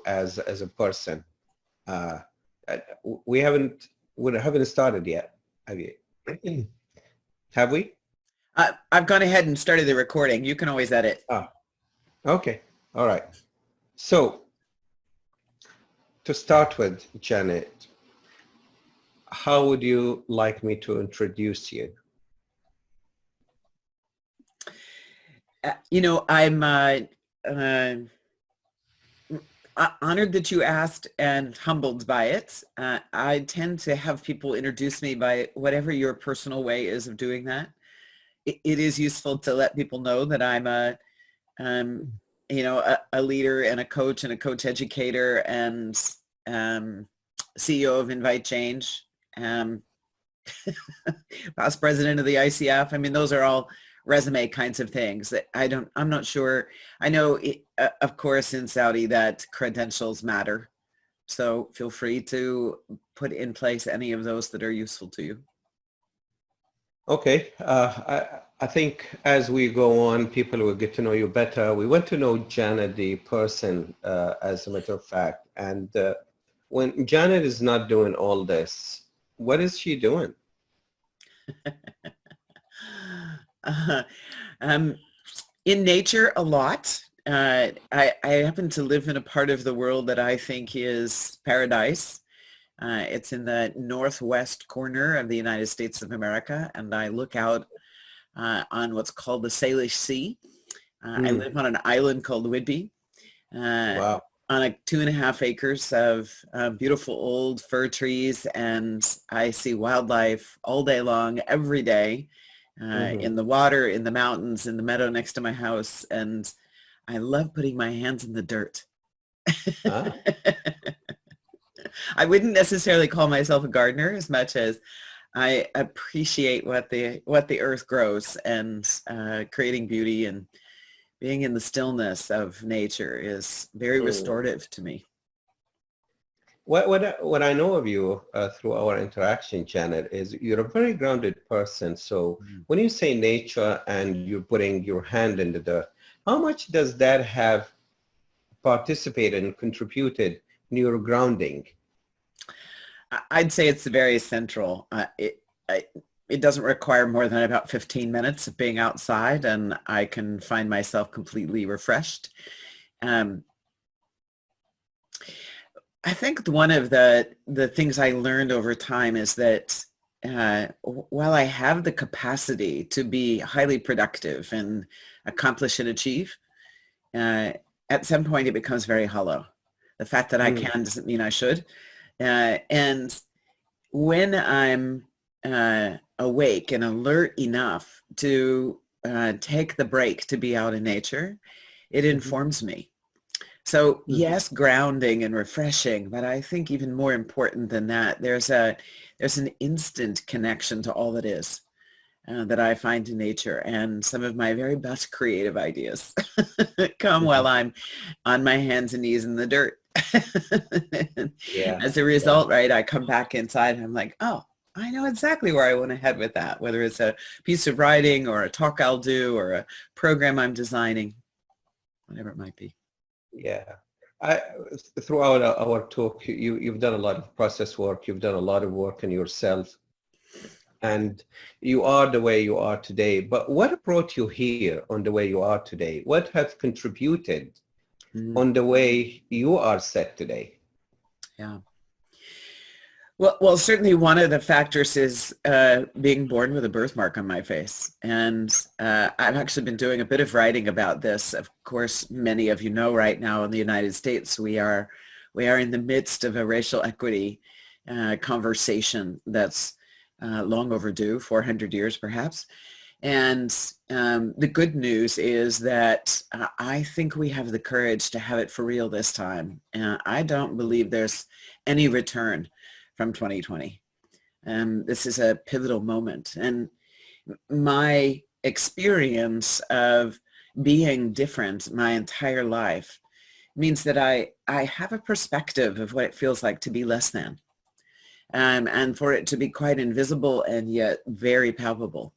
as a person. We haven't started yet, have you? Have we? I've gone ahead and started the recording. You can always edit. Oh, okay. All right. So to start with, Janet, how would you like me to introduce you? I'm honored that you asked and humbled by it. I tend to have people introduce me by whatever your personal way is of doing that. It is useful to let people know that I'm a leader and a coach educator and CEO of Invite Change, past president of the ICF. I mean, those are all resume kinds of things that I'm not sure. I know, of course, in Saudi that credentials matter. So feel free to put in place any of those that are useful to you. Okay. I think as we go on, people will get to know you better. We want to know Janet, the person, as a matter of fact. And when Janet is not doing all this, what is she doing? In nature, a lot. I happen to live in a part of the world that I think is paradise. It's in the northwest corner of the United States of America, and I look out on what's called the Salish Sea. I live on an island called Whidbey, Wow. on 2.5 acres of beautiful old fir trees, and I see wildlife all day long, every day, in the water, in the mountains, in the meadow next to my house, and I love putting my hands in the dirt. Ah. I wouldn't necessarily call myself a gardener as much as I appreciate what the earth grows, and creating beauty and being in the stillness of nature is very restorative to me. What I know of you through our interaction, Janet, is you're a very grounded person. So when you say nature and you're putting your hand in the dirt, how much does that have participated and contributed in your grounding? I'd say it's very central. It doesn't require more than about 15 minutes of being outside, and I can find myself completely refreshed. I think one of the things I learned over time is that while I have the capacity to be highly productive and accomplish and achieve, at some point it becomes very hollow. The fact that I can doesn't mean I should. And when I'm awake and alert enough to take the break to be out in nature, it informs me. So yes, grounding and refreshing, but I think even more important than that, there's an instant connection to all that is that I find in nature, and some of my very best creative ideas come while I'm on my hands and knees in the dirt. As a result, right, I come back inside and I'm like, oh, I know exactly where I want to head with that, whether it's a piece of writing or a talk I'll do or a program I'm designing, whatever it might be. Yeah. Throughout our talk, you've done a lot of process work. You've done a lot of work on yourself. And you are the way you are today. But what brought you here on the way you are today? What has contributed on the way you are set today? Yeah. Well, certainly one of the factors is being born with a birthmark on my face. And I've actually been doing a bit of writing about this. Of course, many of you know right now in the United States, we are in the midst of a racial equity conversation that's long overdue, 400 years perhaps. And the good news is that I think we have the courage to have it for real this time. I don't believe there's any return from 2020. This is a pivotal moment. And my experience of being different my entire life means that I have a perspective of what it feels like to be less than, and for it to be quite invisible and yet very palpable.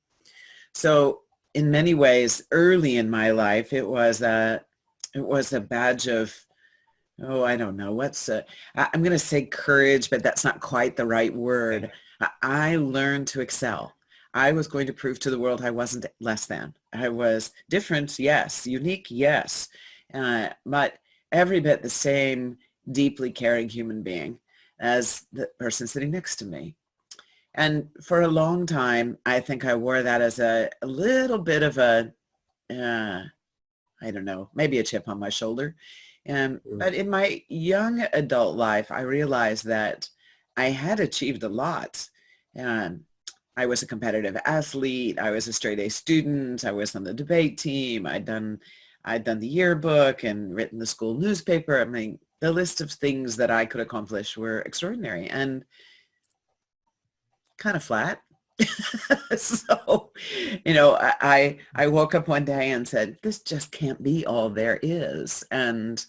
So in many ways, early in my life, it was a badge of oh, I don't know. I'm going to say courage, but that's not quite the right word. I learned to excel. I was going to prove to the world I wasn't less than. I was different, yes. Unique, yes. But every bit the same deeply caring human being as the person sitting next to me. And for a long time, I think I wore that as a little bit of a, I don't know, maybe a chip on my shoulder. But in my young adult life, I realized that I had achieved a lot. I was a competitive athlete. I was a straight A student. I was on the debate team. I'd done the yearbook and written the school newspaper. I mean, the list of things that I could accomplish were extraordinary and kind of flat. So, I woke up one day and said, this just can't be all there is. And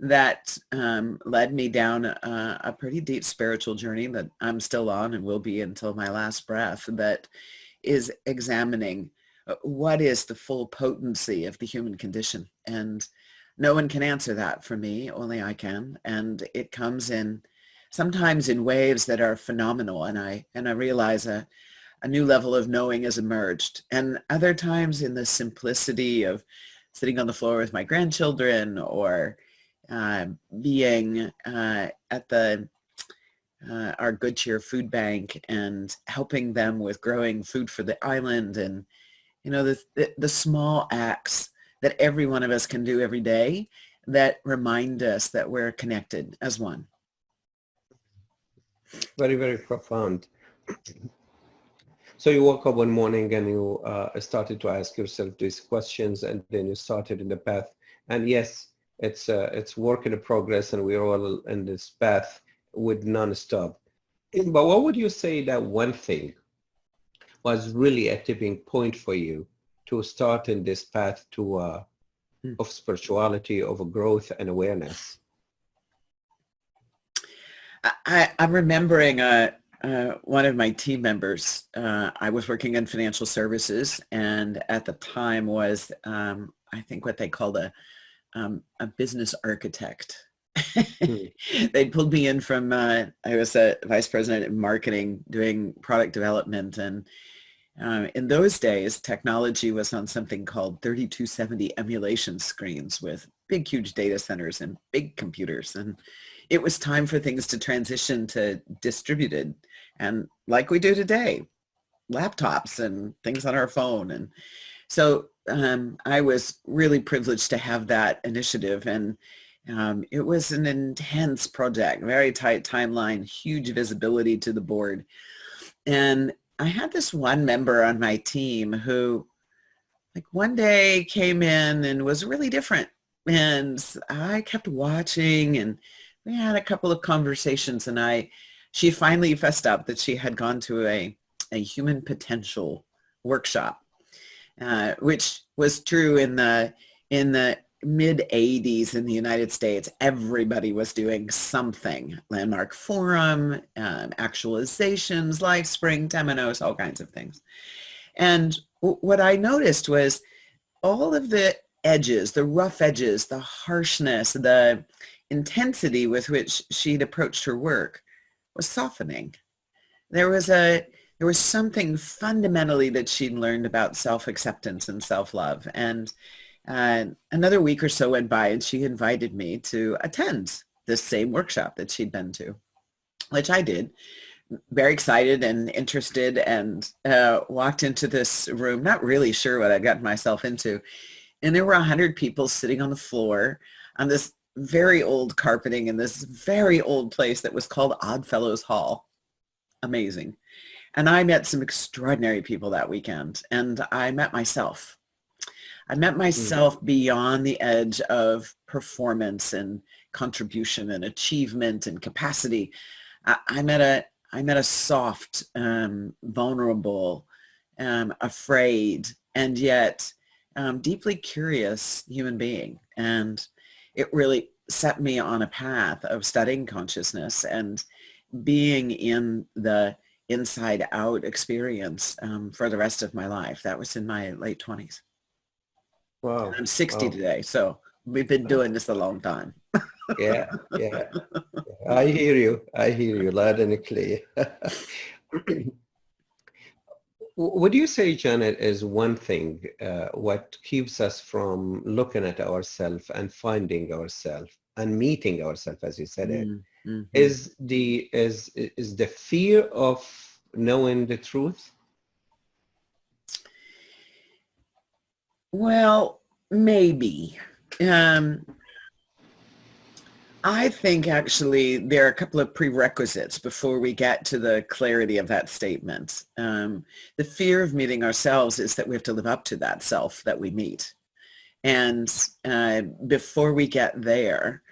that led me down a pretty deep spiritual journey that I'm still on and will be until my last breath, that is examining what is the full potency of the human condition. And no one can answer that for me, only I can. And it comes in sometimes in waves that are phenomenal. And I realize a new level of knowing has emerged. And other times in the simplicity of sitting on the floor with my grandchildren, or being at the our Good Cheer food bank and helping them with growing food for the island, and the small acts that every one of us can do every day that remind us that we're connected as one. Very, very profound. So you woke up one morning and you started to ask yourself these questions, and then you started in the path. And yes, it's work in progress, and we're all in this path with non-stop. But what would you say that one thing was really a tipping point for you to start in this path to of spirituality, of growth and awareness? I'm remembering one of my team members. I was working in financial services, and at the time was I think what they called a business architect. They pulled me in from, I was a vice president in marketing doing product development. And in those days, technology was on something called 3270 emulation screens with big, huge data centers and big computers. And it was time for things to transition to distributed. And like we do today, laptops and things on our phone. And so I was really privileged to have that initiative. And it was an intense project, very tight timeline, huge visibility to the board. And I had this one member on my team who one day came in and was really different. And I kept watching, and we had a couple of conversations, and she finally fessed up that she had gone to a human potential workshop, which was true in the mid 80s in the United States. Everybody was doing something. Landmark Forum, actualizations, LifeSpring, Temenos, all kinds of things. And what I noticed was all of the edges, the rough edges, the harshness, the intensity with which she'd approached her work was softening. There was something fundamentally that she'd learned about self-acceptance and self-love. And another week or so went by, and she invited me to attend this same workshop that she'd been to, which I did. Very excited and interested, and walked into this room, not really sure what I'd gotten myself into. And there were 100 people sitting on the floor on this very old carpeting in this very old place that was called Oddfellows Hall. Amazing. And I met some extraordinary people that weekend, and I met myself. I met myself beyond the edge of performance and contribution and achievement and capacity. I met a soft, vulnerable, afraid, and yet deeply curious human being. And it really set me on a path of studying consciousness and being in the inside out experience for the rest of my life. That was in my late 20s. Wow. I'm 60 today, so we've been doing this a long time. Yeah, yeah. I hear you. I hear you loud and clear. Would you say, Janet, is one thing what keeps us from looking at ourselves and finding ourselves and meeting ourselves, as you said it, Mm-hmm. is the fear of knowing the truth? Well, maybe. I think actually there are a couple of prerequisites before we get to the clarity of that statement. The fear of meeting ourselves is that we have to live up to that self that we meet. And before we get there,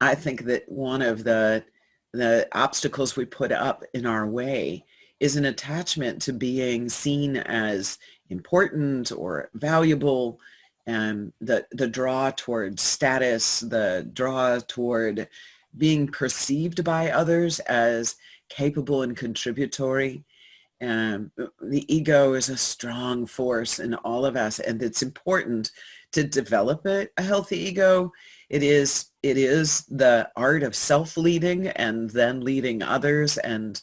I think that one of the obstacles we put up in our way is an attachment to being seen as important or valuable, and the draw toward status, the draw toward being perceived by others as capable and contributory. The ego is a strong force in all of us, and it's important to develop a healthy ego. It is the art of self-leading and then leading others, and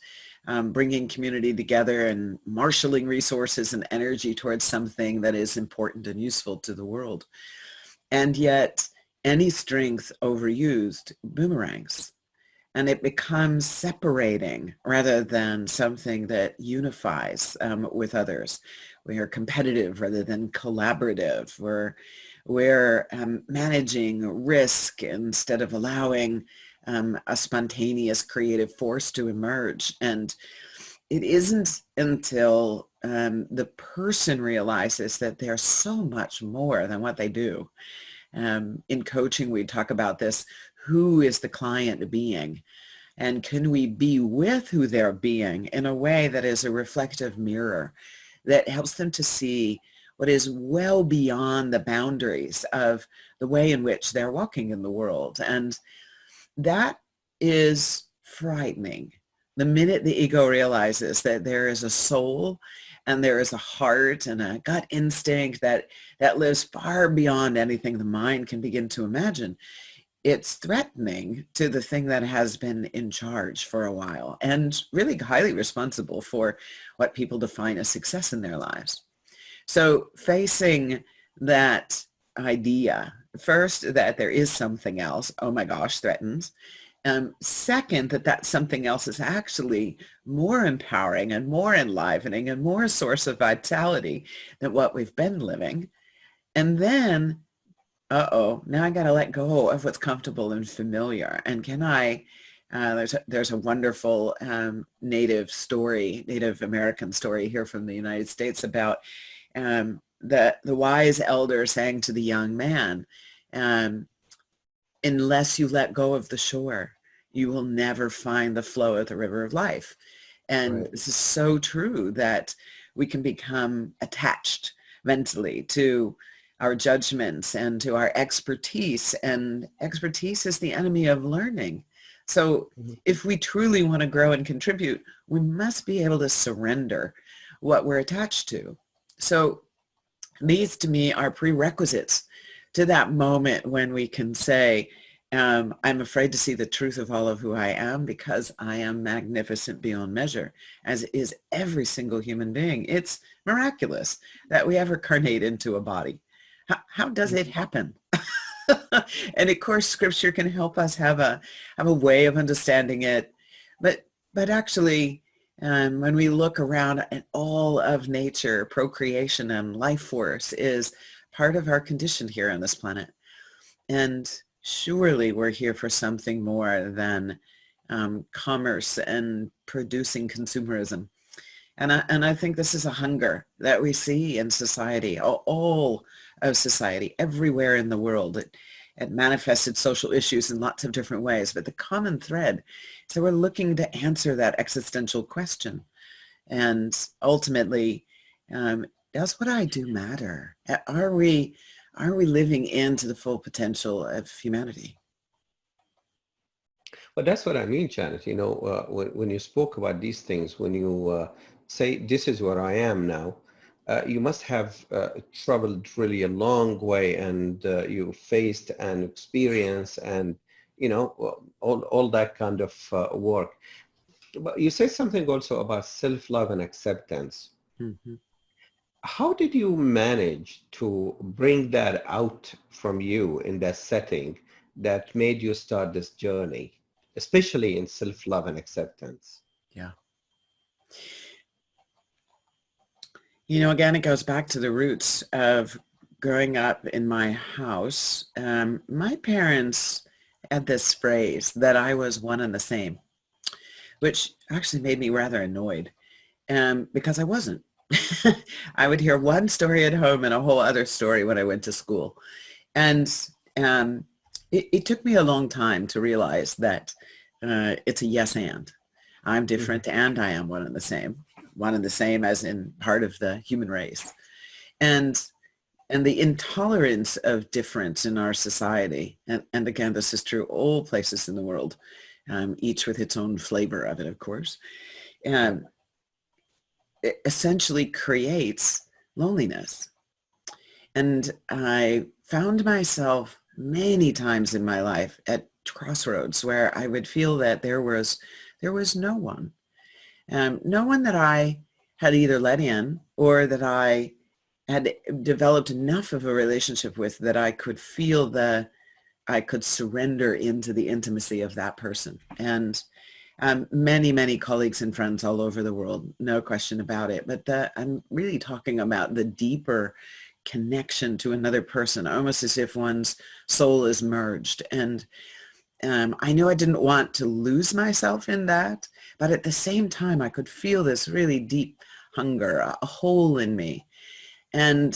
bringing community together and marshaling resources and energy towards something that is important and useful to the world. And yet, any strength overused boomerangs, and it becomes separating rather than something that unifies with others. We are competitive rather than collaborative. We're managing risk instead of allowing a spontaneous creative force to emerge. And it isn't until the person realizes that they're so much more than what they do. In coaching, we talk about this: who is the client being? And can we be with who they're being in a way that is a reflective mirror that helps them to see what is well beyond the boundaries of the way in which they're walking in the world? And that is frightening. The minute the ego realizes that there is a soul and there is a heart and a gut instinct that lives far beyond anything the mind can begin to imagine, it's threatening to the thing that has been in charge for a while and really highly responsible for what people define as success in their lives. So facing that idea, first, that there is something else, oh my gosh, threatens. Second, that something else is actually more empowering and more enlivening and more a source of vitality than what we've been living. And then, now I got to let go of what's comfortable and familiar. And can I, there's a wonderful Native American story here from the United States about the wise elder saying to the young man, unless you let go of the shore, you will never find the flow of the river of life. And This is so true, that we can become attached mentally to our judgments and to our expertise, and expertise is the enemy of learning. So if we truly want to grow and contribute, we must be able to surrender what we're attached to. So these, to me, are prerequisites to that moment when we can say, I'm afraid to see the truth of all of who I am, because I am magnificent beyond measure, as is every single human being. It's miraculous that we ever carnate into a body. How does it happen? And of course, scripture can help us have a way of understanding it. But actually, when we look around at all of nature, procreation and life force is part of our condition here on this planet. And surely we're here for something more than commerce and producing consumerism. And I think this is a hunger that we see in society, all of society, everywhere in the world. It manifested social issues in lots of different ways, but the common thread is that we're looking to answer that existential question. And ultimately, does what I do matter? Are we living into the full potential of humanity? Well, that's what I mean, Janet. You know, when you spoke about these things, when you say, this is where I am now, you must have traveled really a long way, and you faced and experienced and all that kind of work. But you say something also about self-love and acceptance. Mm-hmm. How did you manage to bring that out from you in that setting that made you start this journey, especially in self-love and acceptance? Yeah. Again, it goes back to the roots of growing up in my house. My parents had this phrase that I was one and the same, which actually made me rather annoyed because I wasn't. I would hear one story at home and a whole other story when I went to school. And it took me a long time to realize that it's a yes and. I'm different and I am one and the same. One and the same as in part of the human race. And the intolerance of difference in our society, and again, this is true all places in the world, each with its own flavor of it, of course, it essentially creates loneliness. And I found myself many times in my life at crossroads where I would feel that there was no one. No one that I had either let in or that I had developed enough of a relationship with that I could feel I could surrender into the intimacy of that person. And many, many colleagues and friends all over the world, no question about it. But I'm really talking about the deeper connection to another person, almost as if one's soul is merged. And I knew I didn't want to lose myself in that, but at the same time, I could feel this really deep hunger, a hole in me. And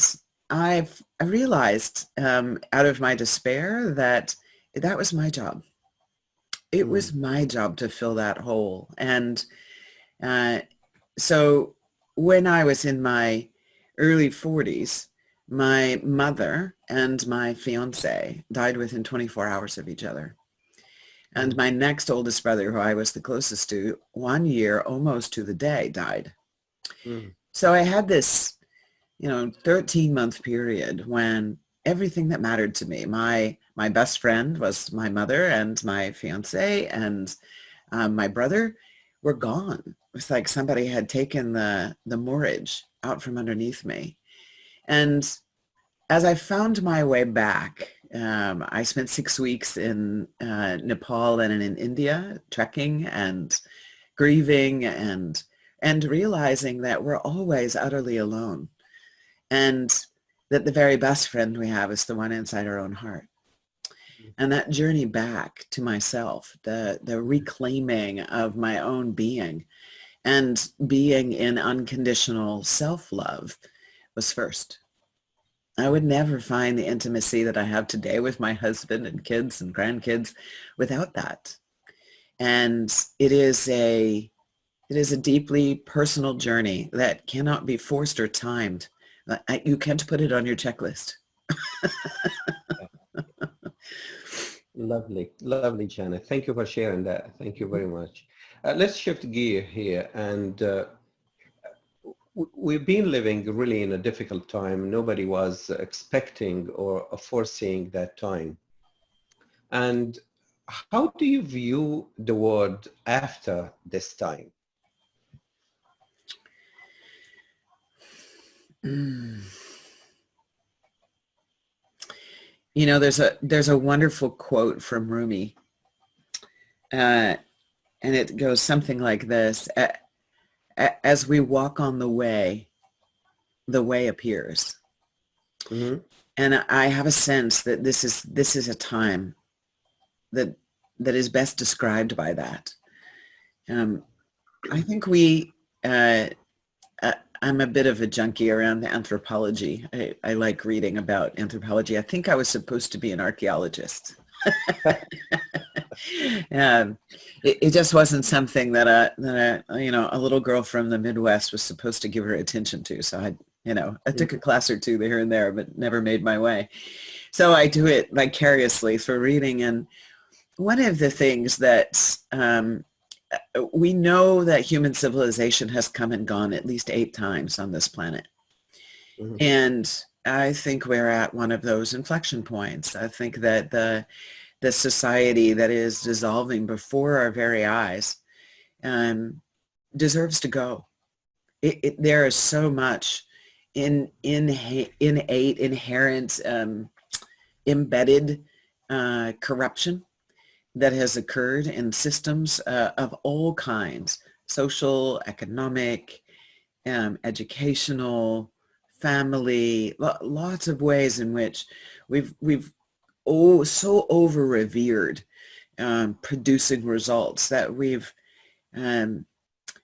I realized out of my despair that was my job. It was my job to fill that hole. And so when I was in my early 40s, my mother and my fiance died within 24 hours of each other. And my next oldest brother, who I was the closest to, 1 year almost to the day, died. So I had this 13-month period when everything that mattered to me, my best friend was my mother and my fiance and my brother, were gone. It was like somebody had taken the moorage out from underneath me. And as I found my way back, I spent 6 weeks in Nepal and in India, trekking and grieving and realizing that we're always utterly alone. And that the very best friend we have is the one inside our own heart. And that journey back to myself, the reclaiming of my own being and being in unconditional self-love was first. I would never find the intimacy that I have today with my husband and kids and grandkids without that. And it is a deeply personal journey that cannot be forced or timed. You can't put it on your checklist. Lovely, lovely, Janet. Thank you for sharing that. Thank you very much. Let's shift gear here. And we've been living really in a difficult time. Nobody was expecting or foreseeing that time. And how do you view the world after this time? There's a wonderful quote from Rumi, and it goes something like this: as we walk on the way appears. Mm-hmm. And I have a sense that this is a time that is best described by that. I think I'm a bit of a junkie around anthropology. I like reading about anthropology. I think I was supposed to be an archaeologist. It just wasn't something that a little girl from the Midwest was supposed to give her attention to. So I took a class or two here and there, but never made my way. So I do it vicariously through reading. And one of the things that we know that human civilization has come and gone at least 8 times on this planet. Mm-hmm. And I think we're at one of those inflection points. I think that the the society that is dissolving before our very eyes deserves to go. There is so much innate, inherent, embedded corruption that has occurred in systems of all kinds, social, economic, educational, family, lots of ways in which we've so over revered producing results that we've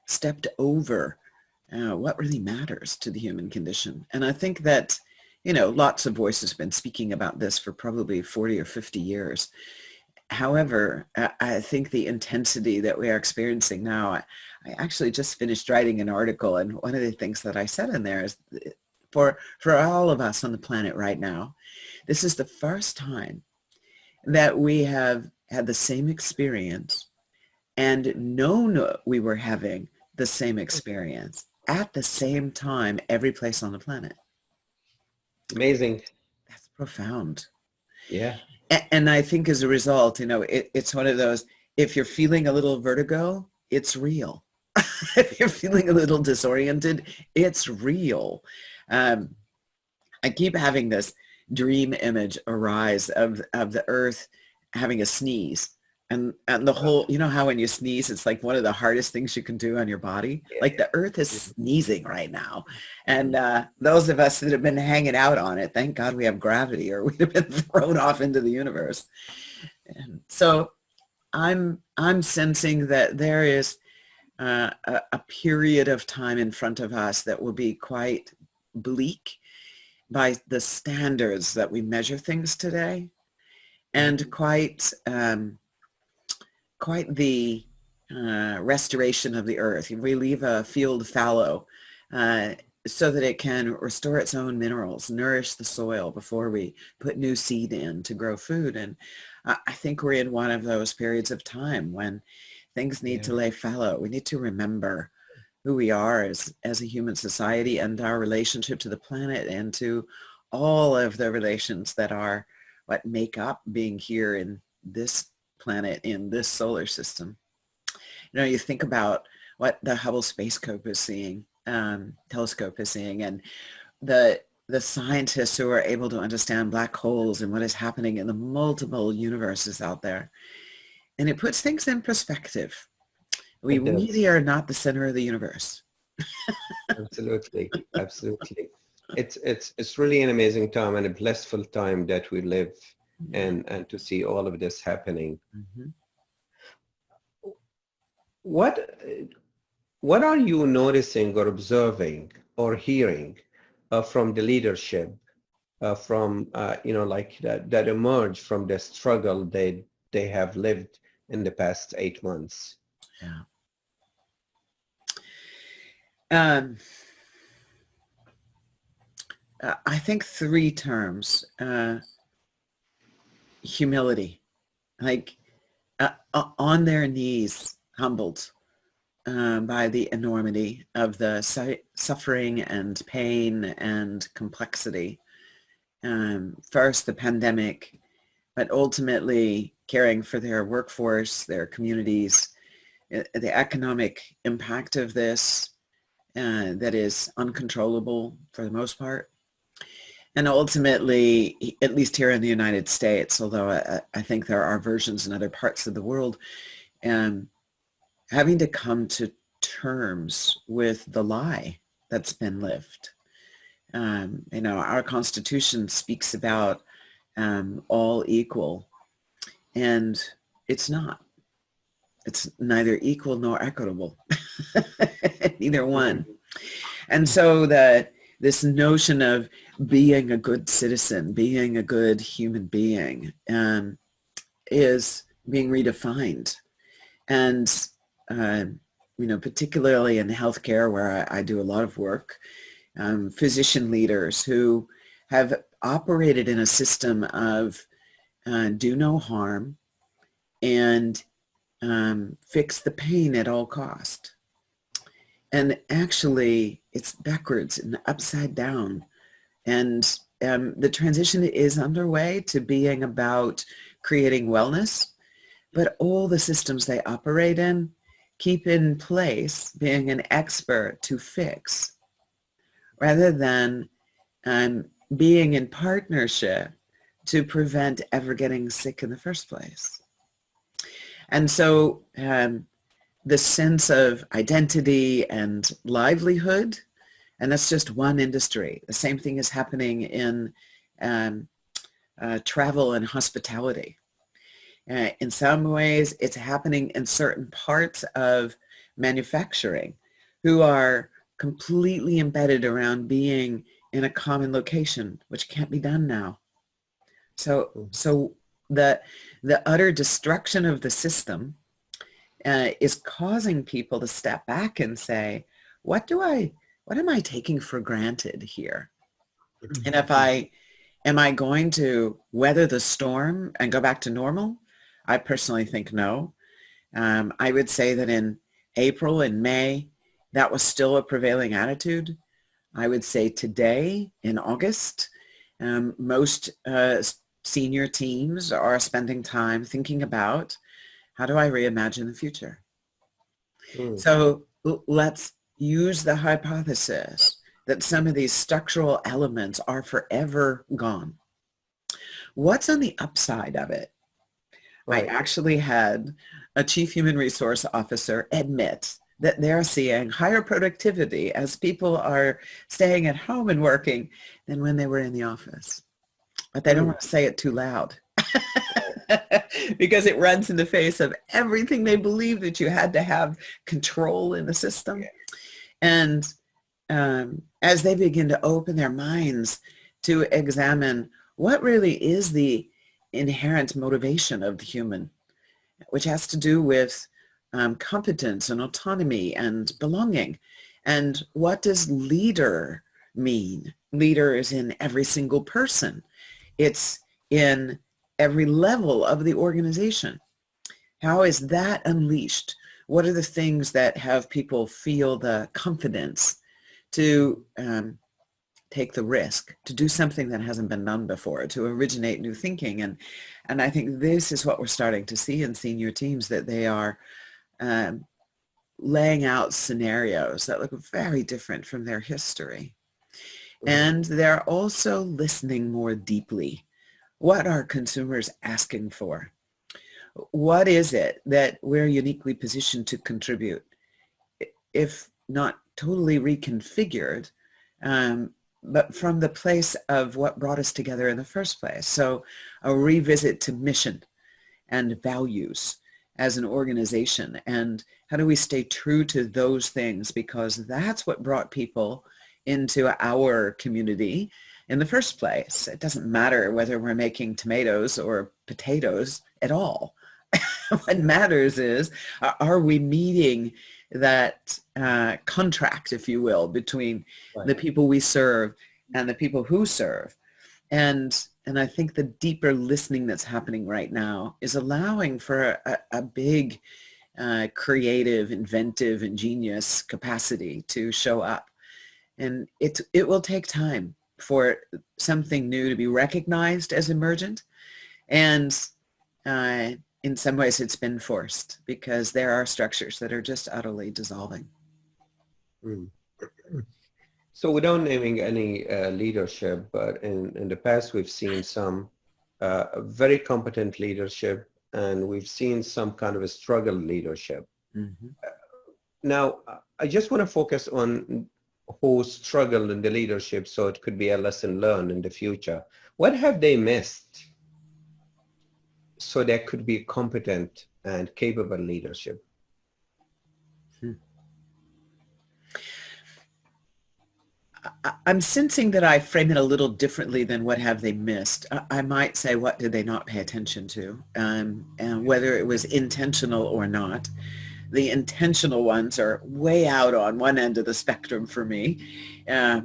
stepped over what really matters to the human condition. And I think that, lots of voices have been speaking about this for probably 40 or 50 years. However, I think the intensity that we are experiencing now, I actually just finished writing an article, and one of the things that I said in there is for all of us on the planet right now, this is the first time that we have had the same experience and known we were having the same experience at the same time every place on the planet. Amazing. That's profound. Yeah. And I think as a result, it's one of those, if you're feeling a little vertigo, it's real. If you're feeling a little disoriented, it's real. I keep having this dream image arise of the earth having a sneeze. And the whole, how when you sneeze, it's like one of the hardest things you can do on your body. Yeah. Like the earth is sneezing right now. And those of us that have been hanging out on it, thank God we have gravity, or we'd have been thrown off into the universe. And so I'm sensing that there is a period of time in front of us that will be quite bleak by the standards that we measure things today, and quite the restoration of the earth. We leave a field fallow so that it can restore its own minerals, nourish the soil before we put new seed in to grow food. And I think we're in one of those periods of time when things need to lay fallow. We need to remember who we are as a human society, and our relationship to the planet, and to all of the relations that are what make up being here in this planet, in this solar system. You think about what the Hubble telescope is seeing, and the scientists who are able to understand black holes and what is happening in the multiple universes out there. And it puts things in perspective. We really are not the center of the universe. Absolutely. It's really an amazing time and a blissful time that we live, and to see all of this happening. Mm-hmm. What are you noticing or observing or hearing from the leadership, from that emerge from the struggle they have lived in the past 8 months? Yeah. I think 3 terms. Humility, like on their knees, humbled by the enormity of the suffering and pain and complexity. First, the pandemic, but ultimately caring for their workforce, their communities, the economic impact of this that is uncontrollable for the most part. And ultimately, at least here in the United States, although I think there are versions in other parts of the world, having to come to terms with the lie that's been lived. Our Constitution speaks about all equal, and it's not. It's neither equal nor equitable, neither one. And so this notion of being a good citizen, being a good human being, is being redefined. And, particularly in healthcare, where I do a lot of work, physician leaders who have operated in a system of do no harm and fix the pain at all cost. And actually, it's backwards and upside down. And the transition is underway to being about creating wellness, but all the systems they operate in keep in place being an expert to fix rather than being in partnership to prevent ever getting sick in the first place. And so the sense of identity and livelihood, and that's just one industry. The same thing is happening in travel and hospitality. In some ways, it's happening in certain parts of manufacturing who are completely embedded around being in a common location, which can't be done now. So the utter destruction of the system is causing people to step back and say, what am I taking for granted here? And am I going to weather the storm and go back to normal? I personally think no. I would say that in April and May, that was still a prevailing attitude. I would say today, in August, most senior teams are spending time thinking about, how do I reimagine the future? So let's use the hypothesis that some of these structural elements are forever gone. What's on the upside of it? Right. I actually had a chief human resource officer admit that they're seeing higher productivity as people are staying at home and working than when they were in the office. But they don't want to say it too loud because it runs in the face of everything they believe that you had to have control in the system. And as they begin to open their minds to examine what really is the inherent motivation of the human, which has to do with competence and autonomy and belonging. And what does leader mean? Leader is in every single person. It's in every level of the organization. How is that unleashed? What are the things that have people feel the confidence to take the risk, to do something that hasn't been done before, to originate new thinking? And I think this is what we're starting to see in senior teams, that they are laying out scenarios that look very different from their history. And they're also listening more deeply. What are consumers asking for? What is it that we're uniquely positioned to contribute, if not totally reconfigured, but from the place of what brought us together in the first place? So a revisit to mission and values as an organization, and how do we stay true to those things, because that's what brought people into our community in the first place. It doesn't matter whether we're making tomatoes or potatoes at all. What matters is, are we meeting that contract, if you will, between the people we serve and the people who serve? And I think the deeper listening that's happening right now is allowing for a big creative, inventive, ingenious capacity to show up. And it will take time for something new to be recognized as emergent. And in some ways it's been forced, because there are structures that are just utterly dissolving. So without naming any leadership, but in the past we've seen some very competent leadership, and we've seen some kind of a struggle leadership. Now, I just want to focus on who struggled in the leadership, so it could be a lesson learned in the future. What have they missed so there could be competent and capable leadership? I'm sensing that I frame it a little differently than what have they missed. I might say, what did they not pay attention to? And whether it was intentional or not. The intentional ones are way out on one end of the spectrum for me,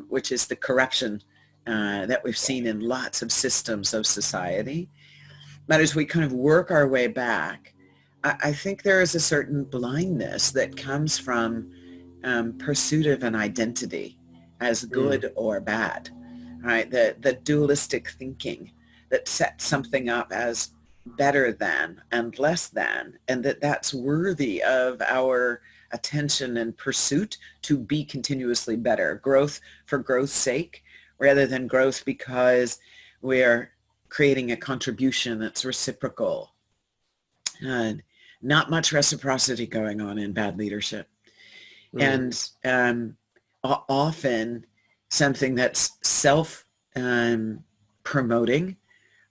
which is the corruption that we've seen in lots of systems of society. But as we kind of work our way back, I think there is a certain blindness that comes from pursuit of an identity as good or bad. right? The dualistic thinking that sets something up as better than and less than, and that's worthy of our attention and pursuit to be continuously better. Growth for growth's sake, rather than growth because we're creating a contribution that's reciprocal. Not much reciprocity going on in bad leadership. And often something that's self-promoting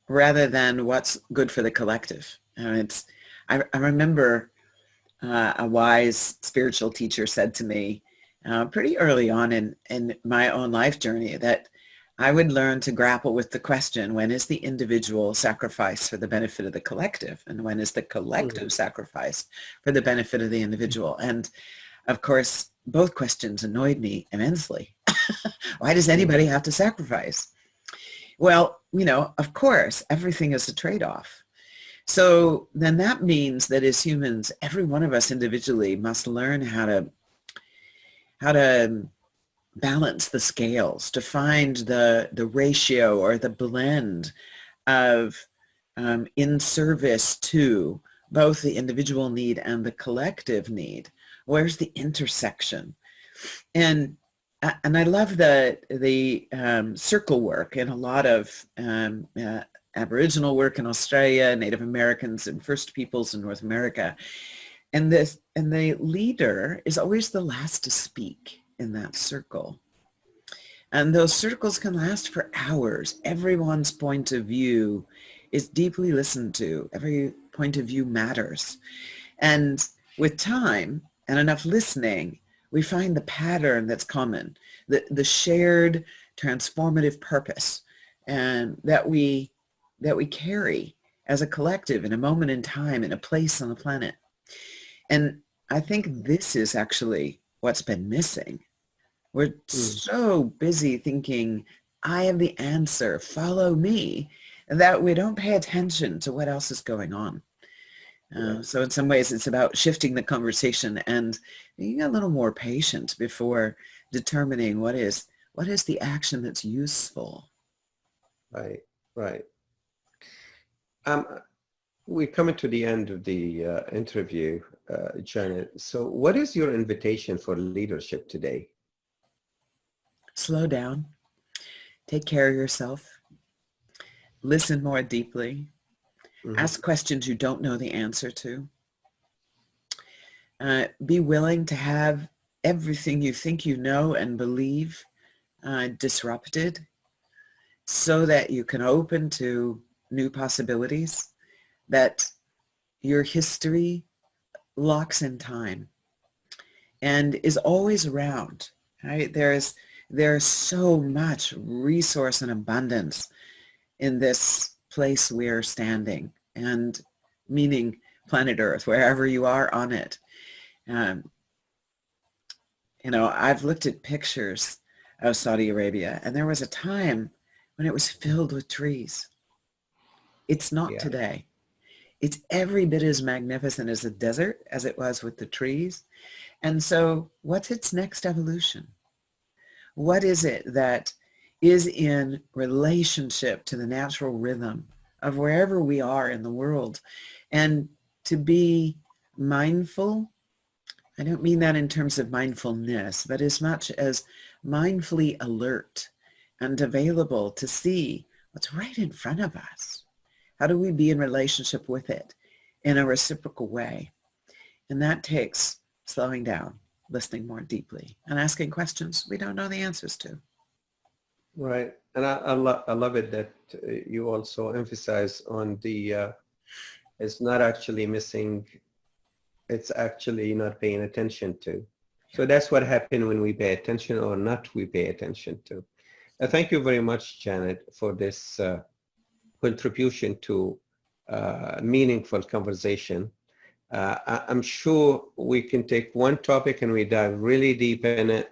rather than what's good for the collective. I remember a wise spiritual teacher said to me pretty early on in my own life journey that I would learn to grapple with the question, when is the individual sacrifice for the benefit of the collective? And when is the collective sacrifice for the benefit of the individual? And of course, both questions annoyed me immensely. Why does anybody have to sacrifice? Well, of course, everything is a trade-off. So then that means that as humans, every one of us individually must learn how to balance the scales, to find the ratio or the blend of in service to both the individual need and the collective need. Where's the intersection? And I love the circle work and a lot of Aboriginal work in Australia, Native Americans and First Peoples in North America. And the leader is always the last to speak in that circle. And those circles can last for hours. Everyone's point of view is deeply listened to. Every point of view matters. And with time and enough listening, we find the pattern that's common, the shared transformative purpose, and that we carry as a collective in a moment in time, in a place on the planet. And I think this is actually what's been missing. We're so busy thinking, I have the answer, follow me, that we don't pay attention to what else is going on. So in some ways, it's about shifting the conversation and being a little more patient before determining what is the action that's useful. Right. We're coming to the end of the interview, Janet. So what is your invitation for leadership today? Slow down. Take care of yourself. Listen more deeply. Ask questions you don't know the answer to. Be willing to have everything you think you know and believe disrupted so that you can open to new possibilities, that your history locks in time and is always around, right? There's so much resource and abundance in this place we're standing, and meaning planet Earth, wherever you are on it. I've looked at pictures of Saudi Arabia, and there was a time when it was filled with trees. It's not today. It's every bit as magnificent as the desert as it was with the trees. And so what's its next evolution? What is it that is in relationship to the natural rhythm of wherever we are in the world? And to be mindful, I don't mean that in terms of mindfulness, but as much as mindfully alert and available to see what's right in front of us. How do we be in relationship with it in a reciprocal way? And that takes slowing down, listening more deeply, and asking questions we don't know the answers to. Right. And I love it that you also emphasize on the, it's not actually missing, it's actually not paying attention to. So that's what happens when we pay attention or not we pay attention to. Thank you very much, Janet, for this contribution to meaningful conversation. I'm sure we can take one topic and we dive really deep in it.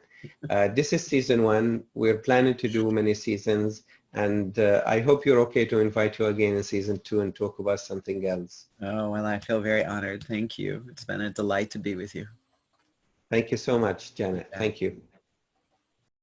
This is season 1. We're planning to do many seasons, and I hope you're okay to invite you again in season 2 and talk about something else. Oh, well, I feel very honored. Thank you. It's been a delight to be with you. Thank you so much, Janet. Thank you.